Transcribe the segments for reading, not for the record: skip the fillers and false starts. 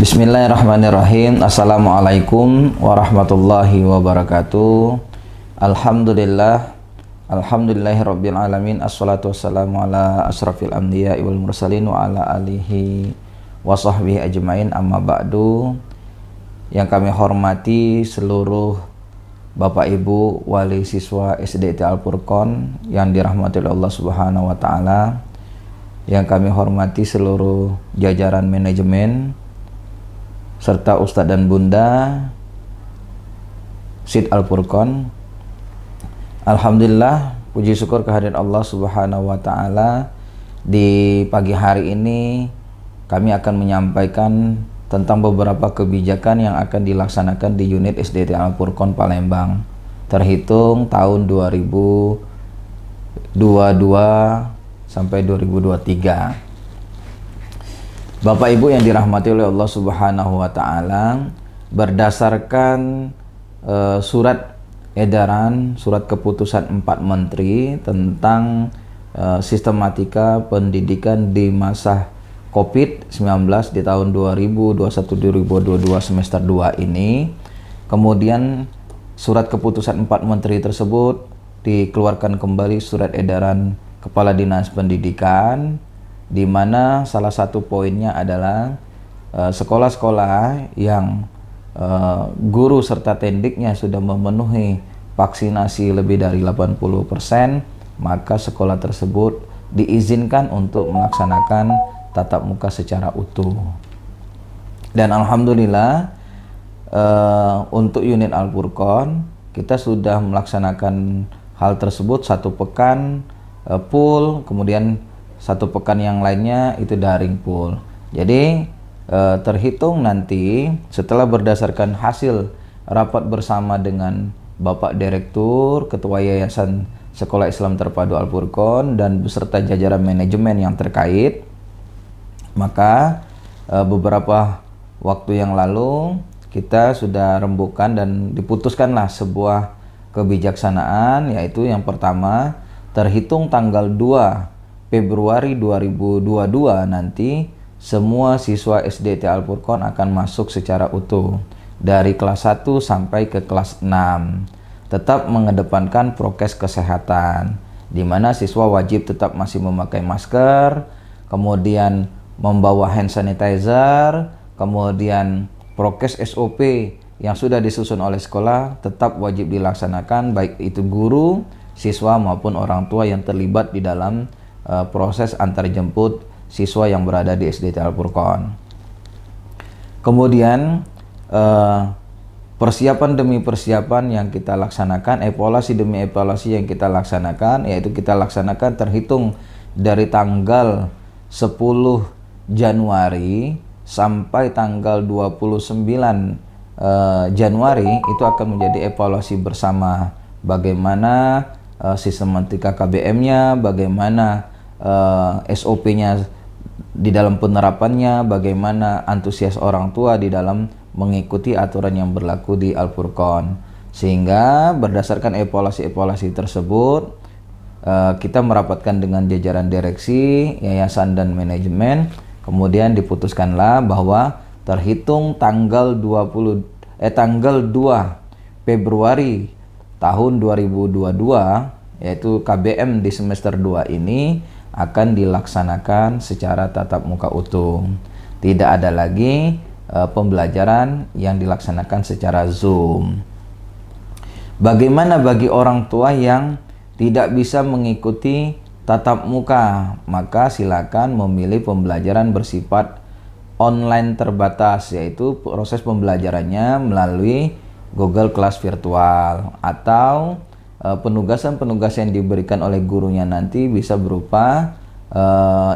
Bismillahirrahmanirrahim. Assalamualaikum warahmatullahi wabarakatuh. Alhamdulillahirabbil alamin. Assalatu wassalamu ala asrafil anbiya'i wal mursalin wa ala alihi wa sahbihi ajmain, amma ba'du. Yang kami hormati seluruh Bapak Ibu wali siswa SDT Al-Furqon yang dirahmati oleh Allah Subhanahu wa taala. Yang kami hormati seluruh jajaran manajemen serta Ustadz dan Bunda SID Al-Furqon. Alhamdulillah, puji syukur kehadiran Allah Subhanahu wa taala. Di pagi hari ini kami akan menyampaikan tentang beberapa kebijakan yang akan dilaksanakan di unit SDT Al-Furqon Palembang terhitung tahun 2022 sampai 2023. Bapak Ibu yang dirahmati oleh Allah Subhanahu wa taala, berdasarkan surat edaran, surat keputusan 4 menteri tentang sistematika pendidikan di masa COVID-19 di tahun 2021-2022 semester 2 ini. Kemudian surat keputusan 4 menteri tersebut dikeluarkan kembali surat edaran Kepala Dinas Pendidikan, di mana salah satu poinnya adalah sekolah-sekolah yang guru serta tendiknya sudah memenuhi vaksinasi lebih dari 80%, maka sekolah tersebut diizinkan untuk melaksanakan tatap muka secara utuh. Dan alhamdulillah untuk unit Al-Furqon kita sudah melaksanakan hal tersebut 1 pekan full, kemudian 1 pekan yang lainnya itu daring full. Jadi terhitung nanti setelah berdasarkan hasil rapat bersama dengan Bapak Direktur, Ketua Yayasan Sekolah Islam Terpadu Al-Furqon dan beserta jajaran manajemen yang terkait, maka beberapa waktu yang lalu kita sudah rembukan dan diputuskanlah sebuah kebijaksanaan, yaitu yang pertama, terhitung tanggal 2 Februari 2022 nanti semua siswa SDT Al-Furqon akan masuk secara utuh dari kelas 1 sampai ke kelas 6. Tetap mengedepankan prokes kesehatan, di mana siswa wajib tetap masih memakai masker, kemudian membawa hand sanitizer, kemudian prokes SOP yang sudah disusun oleh sekolah tetap wajib dilaksanakan, baik itu guru, siswa maupun orang tua yang terlibat di dalam proses antar jemput siswa yang berada di SDT Al-Furqon. Kemudian persiapan demi persiapan yang kita laksanakan, evaluasi demi evaluasi yang kita laksanakan, yaitu kita laksanakan terhitung dari tanggal 10 Januari sampai tanggal 29 Januari itu akan menjadi evaluasi bersama bagaimana sistematika KBM-nya, bagaimana SOP-nya di dalam penerapannya, bagaimana antusias orang tua di dalam mengikuti aturan yang berlaku di Al-Furqon. Sehingga berdasarkan evaluasi-evaluasi tersebut, kita merapatkan dengan jajaran direksi, yayasan dan manajemen. Kemudian diputuskanlah bahwa terhitung tanggal 2 Februari tahun 2022, yaitu KBM di semester 2 ini akan dilaksanakan secara tatap muka utuh. Tidak ada lagi pembelajaran yang dilaksanakan secara Zoom. Bagaimana bagi orang tua yang tidak bisa mengikuti tatap muka? Maka silakan memilih pembelajaran bersifat online terbatas, yaitu proses pembelajarannya melalui Google Class virtual, atau penugasan-penugasan yang diberikan oleh gurunya nanti bisa berupa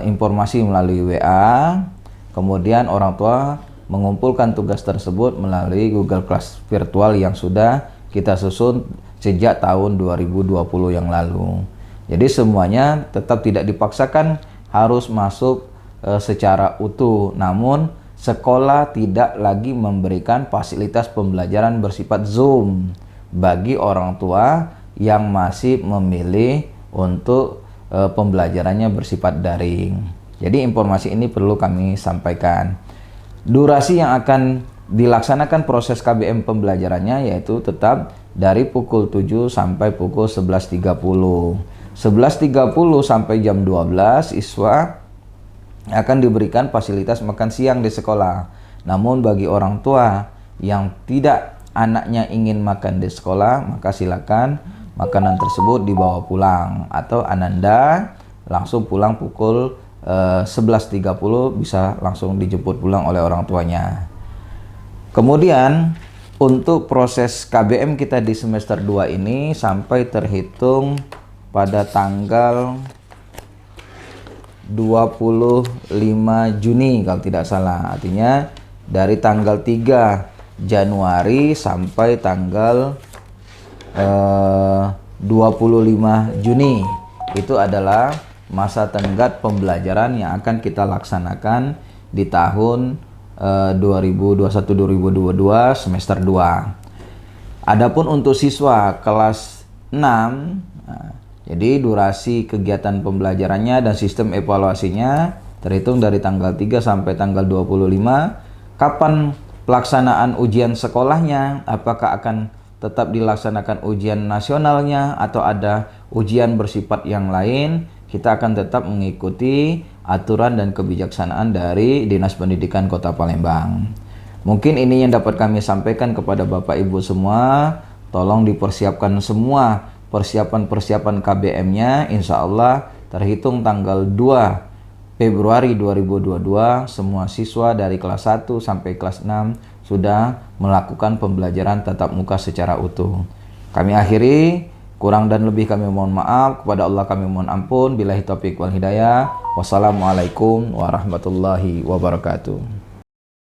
informasi melalui WA, kemudian orang tua mengumpulkan tugas tersebut melalui Google Class virtual yang sudah kita susun sejak tahun 2020 yang lalu. Jadi semuanya tetap tidak dipaksakan harus masuk secara utuh, namun sekolah tidak lagi memberikan fasilitas pembelajaran bersifat Zoom bagi orang tua yang masih memilih untuk pembelajarannya bersifat daring. Jadi informasi ini perlu kami sampaikan. Durasi yang akan dilaksanakan proses KBM pembelajarannya yaitu tetap dari pukul 7 sampai pukul 11.30. 11.30 sampai jam 12 siswa akan diberikan fasilitas makan siang di sekolah. Namun bagi orang tua yang tidak anaknya ingin makan di sekolah, maka silakan makanan tersebut dibawa pulang, atau Ananda langsung pulang pukul 11.30 bisa langsung dijemput pulang oleh orang tuanya. Kemudian untuk proses KBM kita di semester 2 ini sampai terhitung pada tanggal 25 Juni kalau tidak salah. Artinya dari tanggal 3 Januari sampai tanggal 25 Juni. Itu adalah masa tenggat pembelajaran yang akan kita laksanakan di tahun 2021-2022 semester 2. Adapun untuk siswa kelas 6, jadi durasi kegiatan pembelajarannya dan sistem evaluasinya terhitung dari tanggal 3 sampai tanggal 25. Kapan pelaksanaan ujian sekolahnya, apakah akan tetap dilaksanakan ujian nasionalnya atau ada ujian bersifat yang lain, kita akan tetap mengikuti aturan dan kebijaksanaan dari Dinas Pendidikan Kota Palembang. Mungkin ini yang dapat kami sampaikan kepada Bapak Ibu semua. Tolong dipersiapkan semua persiapan-persiapan KBM-nya. Insya Allah terhitung tanggal 2 Februari 2022 semua siswa dari kelas 1 sampai kelas 6 sudah melakukan pembelajaran tatap muka secara utuh. Kami akhiri. Kurang dan lebih kami mohon maaf, kepada Allah kami mohon ampun. Billahi taufiq wal hidayah. Wassalamualaikum warahmatullahi wabarakatuh.